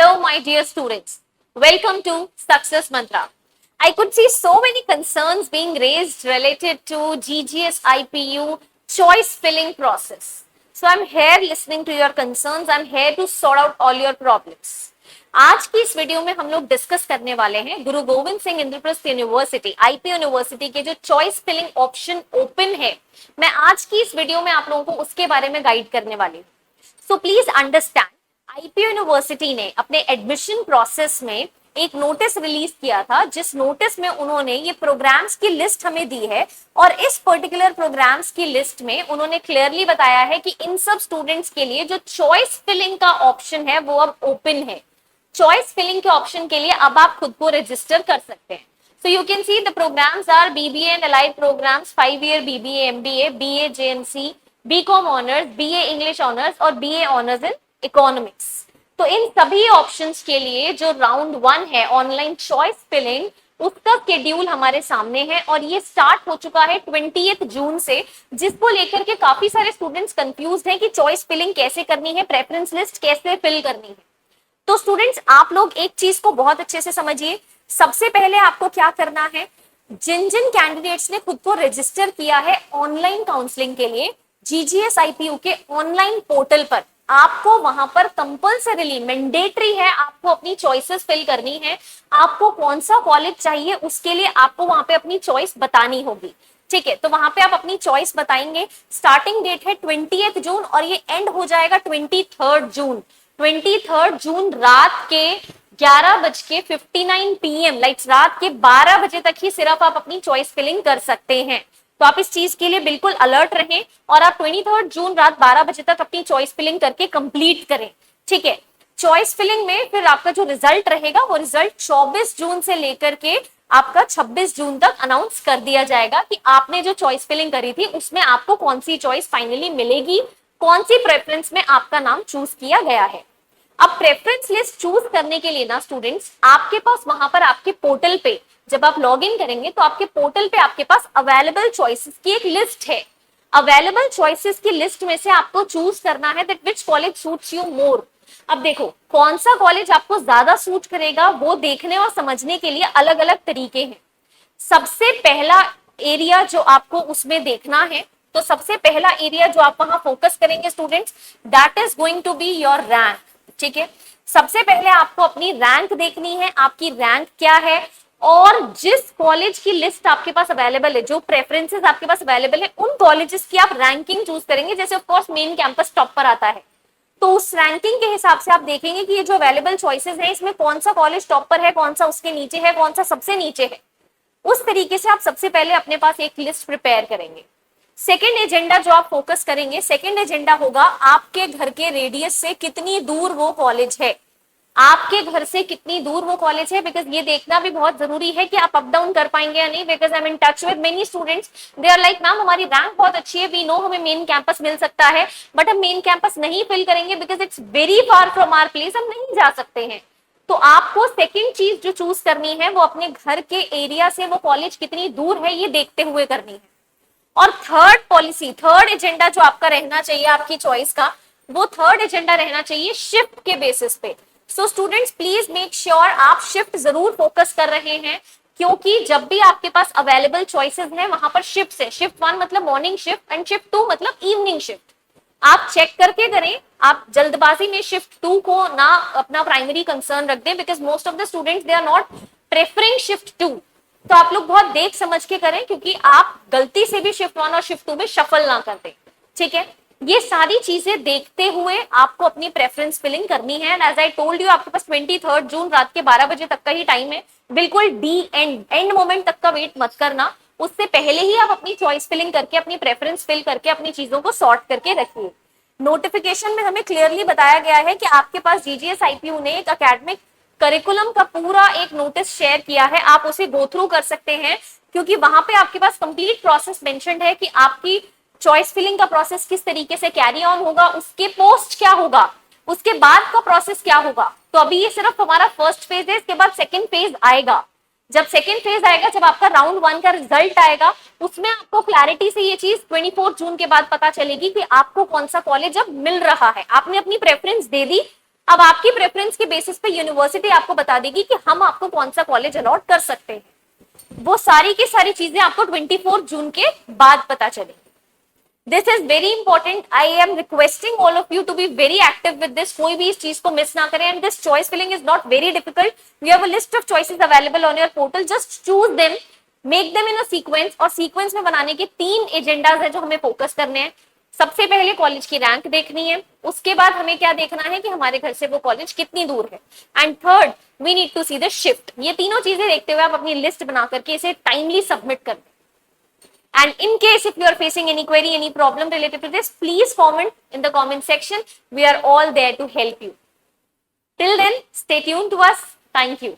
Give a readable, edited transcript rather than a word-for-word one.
Hello, my dear students. Welcome to Success Mantra. I could see so many concerns being raised related to GGS IPU choice filling process. So I'm here listening to your concerns. I'm here to sort out all your problems. आज की इस video में हम लोग discuss करने वाले हैं गुरु Govind Singh Indraprastha university IP university के जो चॉइस फिलिंग ऑप्शन ओपन है, मैं आज की इस वीडियो में आप लोगों को उसके बारे में गाइड करने वाली हूँ. So please understand, IP university ने अपने एडमिशन प्रोसेस में एक नोटिस रिलीज किया था, जिस नोटिस में उन्होंने ये प्रोग्राम्स की लिस्ट हमें दी है और इस पर्टिकुलर प्रोग्राम्स की लिस्ट में उन्होंने क्लियरली बताया है कि इन सब स्टूडेंट्स के लिए जो चॉइस फिलिंग का ऑप्शन है वो अब ओपन है. चॉइस फिलिंग के ऑप्शन के लिए अब आप खुद को रजिस्टर कर सकते हैं. So you can see the programs are BBA and allied programs, 5-year BBA, MBA, BA JNC, BCom Honors, BA English Honors और BA Honors in Economics. तो इन सभी ऑप्शंस के लिए जो राउंड 1 है ऑनलाइन चॉइस फिलिंग, उसका शेड्यूल हमारे सामने है और ये स्टार्ट हो चुका है 20 जून से, जिसको लेकर के काफी सारे स्टूडेंट्स कंफ्यूज हैं कि चॉइस फिलिंग कैसे करनी है, प्रेफरेंस लिस्ट कैसे फिल करनी है. तो स्टूडेंट्स, आप लोग एक चीज को बहुत अच्छे से समझिए. सबसे पहले आपको क्या करना है, जिन जिन कैंडिडेट्स ने खुद को रजिस्टर किया है ऑनलाइन काउंसलिंग के लिए जीजीएस आईपीयू के ऑनलाइन पोर्टल पर, आपको वहां पर कंपल्सरीली मैंडेटरी है आपको अपनी चॉइसेस फिल करनी है. आपको कौन सा कॉलेज चाहिए उसके लिए आपको वहां पे अपनी चॉइस बतानी होगी. ठीक है, तो वहां पे आप अपनी चॉइस बताएंगे. स्टार्टिंग डेट है 20 जून और ये एंड हो जाएगा 23 जून. 23 जून रात के 11:59 PM, लाइक रात के 12 बजे तक ही सिर्फ आप अपनी चॉइस फिलिंग कर सकते हैं. तो आप इस चीज के लिए बिल्कुल अलर्ट रहें और आप 23 जून रात 12 बजे तक अपनी चॉइस फिलिंग करके कंप्लीट करें. ठीक है, चॉइस फिलिंग में फिर आपका जो रिजल्ट रहेगा वो रिजल्ट 24 जून से लेकर के आपका 26 जून तक अनाउंस कर दिया जाएगा कि आपने जो चॉइस फिलिंग करी थी उसमें आपको कौन सी चॉइस फाइनली मिलेगी, कौन सी प्रेफरेंस में आपका नाम चूज किया गया है. अब प्रेफरेंस लिस्ट चूज करने के लिए ना स्टूडेंट्स, आपके पास वहां पर आपके पोर्टल पे जब आप लॉग इन करेंगे तो आपके पोर्टल पे आपके पास अवेलेबल चॉइसेस की एक लिस्ट है. अवेलेबल चॉइसेस की लिस्ट में से आपको चूज करना है that which college suits you more. अब देखो, कौन सा कॉलेज आपको ज्यादा सूट करेगा वो देखने और समझने के लिए अलग अलग तरीके हैं. सबसे पहला एरिया जो आपको उसमें देखना है, तो सबसे पहला एरिया जो आप वहां फोकस करेंगे students, that is going to be your rank. ठीक है, सबसे पहले आपको अपनी रैंक देखनी है, आपकी रैंक क्या है और जिस कॉलेज की लिस्ट आपके पास अवेलेबल है, जो प्रेफरेंसेस आपके पास अवेलेबल है, उन कॉलेजेस की आप रैंकिंग चूज करेंगे. जैसे of course main campus top पर आता है, तो उस रैंकिंग के हिसाब से आप देखेंगे कि ये जो अवेलेबल चॉइसेस हैं इसमें कौन सा कॉलेज टॉप पर है, कौन सा उसके नीचे है, कौन सा सबसे नीचे है. उस तरीके से आप सबसे पहले अपने पास एक लिस्ट प्रिपेयर करेंगे. सेकेंड एजेंडा जो आप फोकस करेंगे, सेकेंड एजेंडा होगा आपके घर के रेडियस से कितनी दूर वो कॉलेज है. आपके घर से कितनी दूर वो कॉलेज है, बिकॉज ये देखना भी बहुत जरूरी है कि आप अप डाउन कर पाएंगे या नहीं. Because I am in touch with many students, they are like ma'am हमारी रैंक बहुत अच्छी है, वी नो हमें मेन कैंपस मिल सकता है, बट हम मेन कैंपस नहीं फिल करेंगे because it's very far from our place, हम नहीं जा सकते हैं. तो आपको सेकेंड चीज जो चूज करनी है वो अपने घर के एरिया से वो कॉलेज कितनी दूर है ये देखते हुए करनी है. और थर्ड पॉलिसी, थर्ड एजेंडा जो आपका रहना चाहिए आपकी चॉइस का, वो थर्ड एजेंडा रहना चाहिए शिफ्ट के बेसिस पे. So students, please make sure आप शिफ्ट जरूर फोकस कर रहे हैं, क्योंकि जब भी आपके पास अवेलेबल चॉइसेस हैं वहां पर शिफ्ट है. शिफ्ट 1 मतलब मॉर्निंग शिफ्ट एंड शिफ्ट 2 मतलब इवनिंग शिफ्ट. आप चेक करके करें, आप जल्दबाजी में शिफ्ट 2 को ना अपना प्राइमरी कंसर्न रख दें, because most of the students they are not preferring shift 2. तो आप लोग बहुत देख समझ के करें, क्योंकि आप गलती से भी शिफ्ट 1 और शिफ्ट 2 में शफल ना कर दें. ठीक है, ये सारी चीजें देखते हुए आपको अपनी प्रेफरेंस फिलिंग करनी है. And as I told you, आपके पास 23 जून रात के 12 बजे तक का ही टाइम है. बिल्कुल एंड मोमेंट तक का वेट मत करना, उससे पहले ही आप अपनी चॉइस फिलिंग करके, अपनी प्रेफरेंस फिल करके अपनी चीजों को सॉर्ट करके रखिए. नोटिफिकेशन में हमें क्लियरली बताया गया है कि आपके पास जीजीएस आईपीयू ने एक एकेडमिक करिकुलम का पूरा एक नोटिस शेयर किया है, आप उसे गो थ्रू कर सकते हैं, क्योंकि वहां पे आपके पास कंप्लीट प्रोसेस मेंशन्ड है कि आपकी चॉइस फिलिंग का प्रोसेस किस तरीके से कैरी ऑन होगा, उसके पोस्ट क्या होगा, उसके बाद का प्रोसेस क्या होगा. तो अभी ये सिर्फ हमारा फर्स्ट फेज है, इसके बाद सेकेंड फेज आएगा. जब सेकेंड फेज आएगा, जब आपका राउंड 1 का रिजल्ट आएगा, उसमें आपको क्लैरिटी से ये चीज 24 जून के बाद पता चलेगी कि आपको कौन सा कॉलेज अब मिल रहा है. आपने अपनी प्रेफरेंस दे दी, अब आपकी प्रेफरेंस के बेसिस पे यूनिवर्सिटी आपको बता देगी कि हम आपको कौन सा कॉलेज अलॉट कर सकते हैं। वो सारी की सारी चीजें आपको 24 जून के बाद पता चलेगी। This is very important. I am requesting all of you to be very active with this. कोई भी इस चीज को मिस ना करें। And this choice filling is not very difficult. We have a list of choices available on your portal. Just choose them, make them in a sequence. और sequence में बनाने के 3 एजेंडाज है जो हमें फोकस करने हैं। सबसे पहले कॉलेज की रैंक देखनी है, उसके बाद हमें क्या देखना है कि हमारे घर से वो कॉलेज कितनी दूर है, and third we need to see the shift. ये तीनों चीजें देखते हुए आप अपनी लिस्ट बना करके इसे टाइमली सबमिट कर दें। And in case if you are facing any query, any problem related to this, please comment in the comment section. We are all there to help you. Till then, stay tuned to us. Thank you.